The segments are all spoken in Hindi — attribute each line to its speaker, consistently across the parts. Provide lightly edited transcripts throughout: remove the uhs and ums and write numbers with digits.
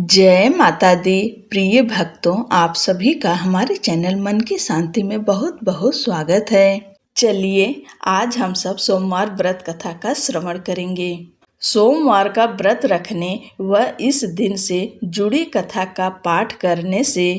Speaker 1: जय माता दी। प्रिय भक्तों, आप सभी का हमारे चैनल मन की शांति में बहुत बहुत स्वागत है। चलिए आज हम सब सोमवार व्रत कथा का श्रवण करेंगे। सोमवार का व्रत रखने व इस दिन से जुड़ी कथा का पाठ करने से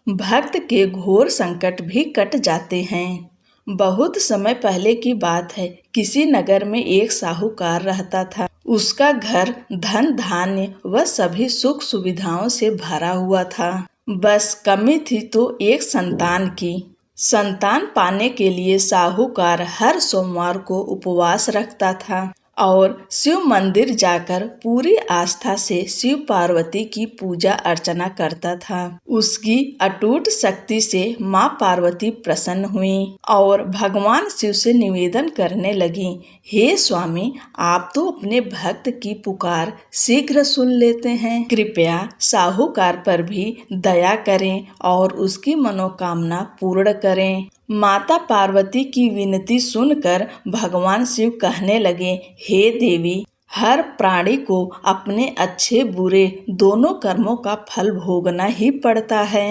Speaker 1: भक्त के घोर संकट भी कट जाते हैं। बहुत समय पहले की बात है, किसी नगर में एक साहूकार रहता था। उसका घर धन धान्य व सभी सुख सुविधाओं से भरा हुआ था। बस कमी थी तो एक संतान की। संतान पाने के लिए साहूकार हर सोमवार को उपवास रखता था और शिव मंदिर जाकर पूरी आस्था से शिव पार्वती की पूजा अर्चना करता था। उसकी अटूट शक्ति से माँ पार्वती प्रसन्न हुई और भगवान शिव से निवेदन करने लगी, हे स्वामी, आप तो अपने भक्त की पुकार शीघ्र सुन लेते हैं। कृपया साहूकार पर भी दया करें और उसकी मनोकामना पूर्ण करें। माता पार्वती की विनती सुनकर भगवान शिव कहने लगे, हे देवी, हर प्राणी को अपने अच्छे बुरे दोनों कर्मों का फल भोगना ही पड़ता है।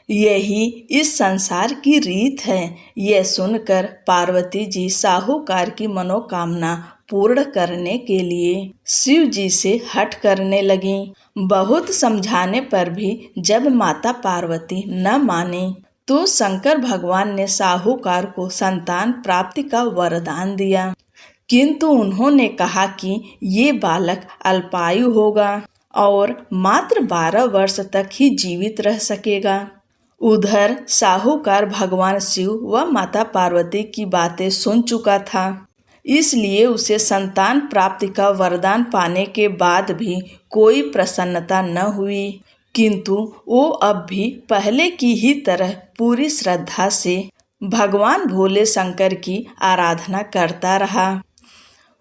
Speaker 1: यही इस संसार की रीत है। यह सुनकर पार्वती जी साहूकार की मनोकामना पूर्ण करने के लिए शिव जी से हठ करने लगीं। बहुत समझाने पर भी जब माता पार्वती न मानी तो शंकर भगवान ने साहूकार को संतान प्राप्ति का वरदान दिया, किंतु उन्होंने कहा कि ये बालक अल्पायु होगा और मात्र 12 वर्ष तक ही जीवित रह सकेगा। उधर साहूकार भगवान शिव व माता पार्वती की बातें सुन चुका था, इसलिए उसे संतान प्राप्ति का वरदान पाने के बाद भी कोई प्रसन्नता न हुई, किंतु वो अब भी पहले की ही तरह पूरी श्रद्धा से भगवान भोले शंकर की आराधना करता रहा।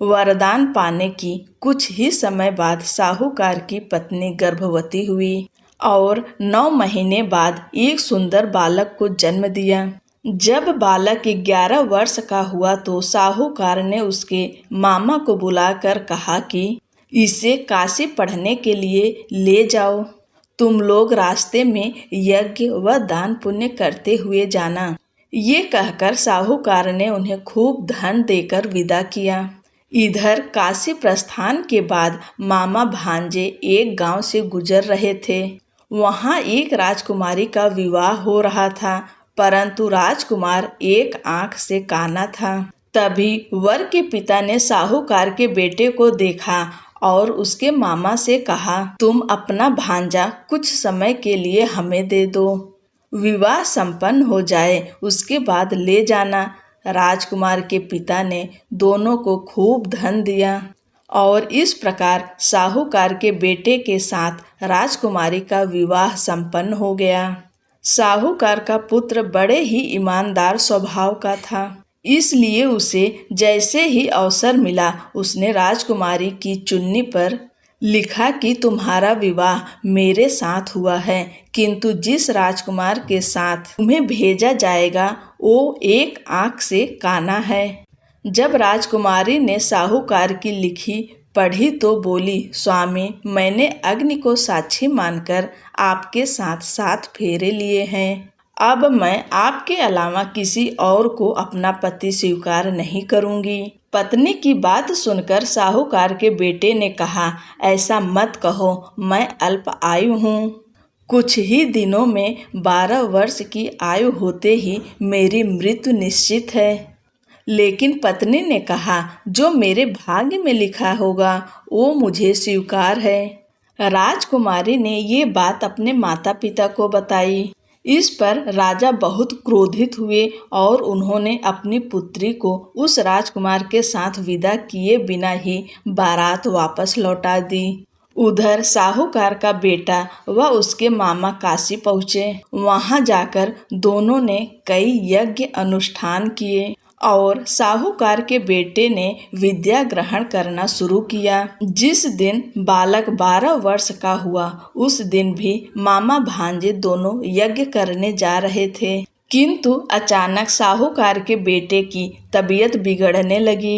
Speaker 1: वरदान पाने की कुछ ही समय बाद साहूकार की पत्नी गर्भवती हुई और 9 महीने बाद एक सुंदर बालक को जन्म दिया। जब बालक 11 वर्ष का हुआ तो साहूकार ने उसके मामा को बुलाकर कहा कि इसे काशी पढ़ने के लिए ले जाओ। तुम लोग रास्ते में यज्ञ व दान पुण्य करते हुए जाना। ये कहकर साहूकार ने उन्हें खूब धन देकर विदा किया। इधर काशी प्रस्थान के बाद मामा भांजे एक गांव से गुजर रहे थे। वहां एक राजकुमारी का विवाह हो रहा था, परंतु राजकुमार एक आंख से काना था। तभी वर के पिता ने साहूकार के बेटे को देखा और उसके मामा से कहा, तुम अपना भांजा कुछ समय के लिए हमें दे दो। विवाह संपन्न हो जाए उसके बाद ले जाना। राजकुमार के पिता ने दोनों को खूब धन दिया और इस प्रकार साहूकार के बेटे के साथ राजकुमारी का विवाह संपन्न हो गया। साहूकार का पुत्र बड़े ही ईमानदार स्वभाव का था, इसलिए उसे जैसे ही अवसर मिला उसने राजकुमारी की चुन्नी पर लिखा कि तुम्हारा विवाह मेरे साथ हुआ है, किंतु जिस राजकुमार के साथ तुम्हें भेजा जाएगा वो एक आंख से काना है। जब राजकुमारी ने साहूकार की लिखी पढ़ी तो बोली, स्वामी, मैंने अग्नि को साक्षी मानकर आपके साथ 7 फेरे लिए हैं। अब मैं आपके अलावा किसी और को अपना पति स्वीकार नहीं करूंगी। पत्नी की बात सुनकर साहूकार के बेटे ने कहा, ऐसा मत कहो, मैं अल्प आयु हूँ। कुछ ही दिनों में 12 वर्ष की आयु होते ही मेरी मृत्यु निश्चित है। लेकिन पत्नी ने कहा, जो मेरे भाग्य में लिखा होगा वो मुझे स्वीकार है। राजकुमारी ने ये बात अपने माता पिता को बताई। इस पर राजा बहुत क्रोधित हुए और उन्होंने अपनी पुत्री को उस राजकुमार के साथ विदा किए बिना ही बारात वापस लौटा दी। उधर साहूकार का बेटा व उसके मामा काशी पहुँचे। वहां जाकर दोनों ने कई यज्ञ अनुष्ठान किए और साहूकार के बेटे ने विद्या ग्रहण करना शुरू किया। जिस दिन बालक 12 वर्ष का हुआ उस दिन भी मामा भांजे दोनों यज्ञ करने जा रहे थे, किंतु अचानक साहूकार के बेटे की तबीयत बिगड़ने लगी।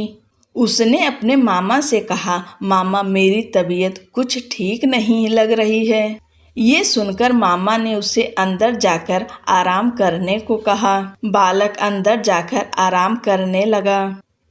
Speaker 1: उसने अपने मामा से कहा, मामा, मेरी तबीयत कुछ ठीक नहीं लग रही है। ये सुनकर मामा ने उसे अंदर जाकर आराम करने को कहा। बालक अंदर जाकर आराम करने लगा,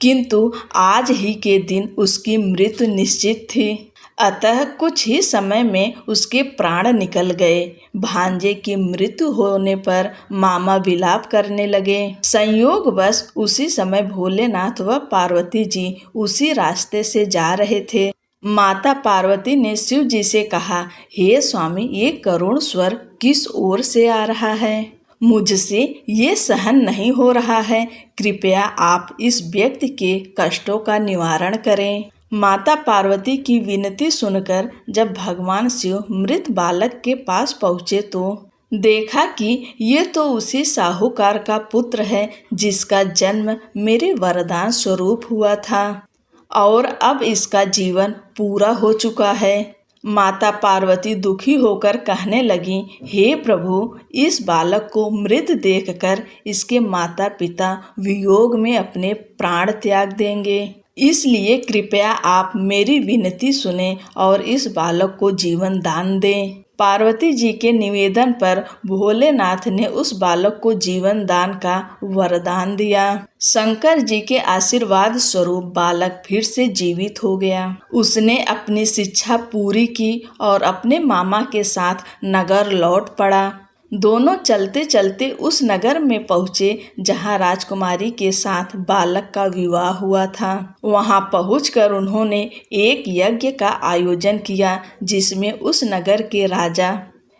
Speaker 1: किंतु आज ही के दिन उसकी मृत्यु निश्चित थी। अतः कुछ ही समय में उसके प्राण निकल गए। भांजे की मृत्यु होने पर मामा विलाप करने लगे। संयोगवश उसी समय भोलेनाथ व पार्वती जी उसी रास्ते से जा रहे थे। माता पार्वती ने शिव जी से कहा, हे स्वामी, ये करुण स्वर किस ओर से आ रहा है? मुझसे ये सहन नहीं हो रहा है। कृपया आप इस व्यक्ति के कष्टों का निवारण करें। माता पार्वती की विनती सुनकर जब भगवान शिव मृत बालक के पास पहुँचे तो देखा कि ये तो उसी साहूकार का पुत्र है जिसका जन्म मेरे वरदान स्वरूप हुआ था और अब इसका जीवन पूरा हो चुका है। माता पार्वती दुखी होकर कहने लगी, हे प्रभु, इस बालक को मृत देखकर इसके माता पिता वियोग में अपने प्राण त्याग देंगे। इसलिए कृपया आप मेरी विनती सुने और इस बालक को जीवन दान दें। पार्वती जी के निवेदन पर भोलेनाथ ने उस बालक को जीवन दान का वरदान दिया। शंकर जी के आशीर्वाद स्वरूप बालक फिर से जीवित हो गया। उसने अपनी शिक्षा पूरी की और अपने मामा के साथ नगर लौट पड़ा। दोनों चलते चलते उस नगर में पहुँचे जहाँ राजकुमारी के साथ बालक का विवाह हुआ था। वहाँ पहुँचकर उन्होंने एक यज्ञ का आयोजन किया जिसमें उस नगर के राजा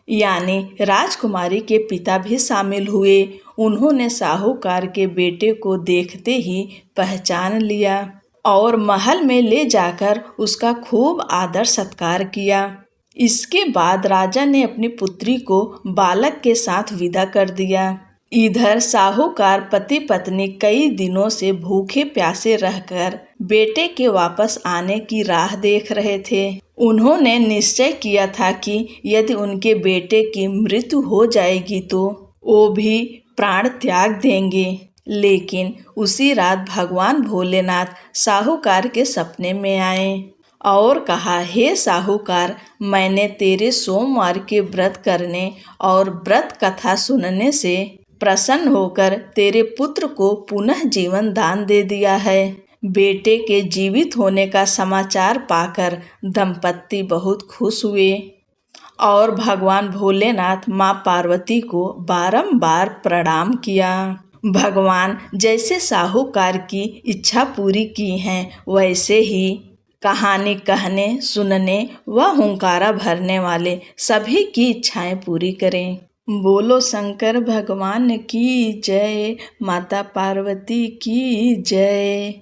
Speaker 1: यानी राजकुमारी के पिता भी शामिल हुए। उन्होंने साहूकार के बेटे को देखते ही पहचान लिया और महल में ले जाकर उसका खूब आदर सत्कार किया। इसके बाद राजा ने अपनी पुत्री को बालक के साथ विदा कर दिया। इधर साहूकार पति पत्नी कई दिनों से भूखे प्यासे रहकर बेटे के वापस आने की राह देख रहे थे। उन्होंने निश्चय किया था कि यदि उनके बेटे की मृत्यु हो जाएगी तो वो भी प्राण त्याग देंगे। लेकिन उसी रात भगवान भोलेनाथ साहूकार के सपने में आए और कहा, हे साहूकार, मैंने तेरे सोमवार के व्रत करने और व्रत कथा सुनने से प्रसन्न होकर तेरे पुत्र को पुनः जीवन दान दे दिया है। बेटे के जीवित होने का समाचार पाकर दंपत्ति बहुत खुश हुए और भगवान भोलेनाथ माँ पार्वती को बारंबार प्रणाम किया। भगवान जैसे साहूकार की इच्छा पूरी की है वैसे ही कहानी कहने, सुनने व हुंकारा भरने वाले सभी की इच्छाएं पूरी करें। बोलो शंकर भगवान की जय, माता पार्वती की जय।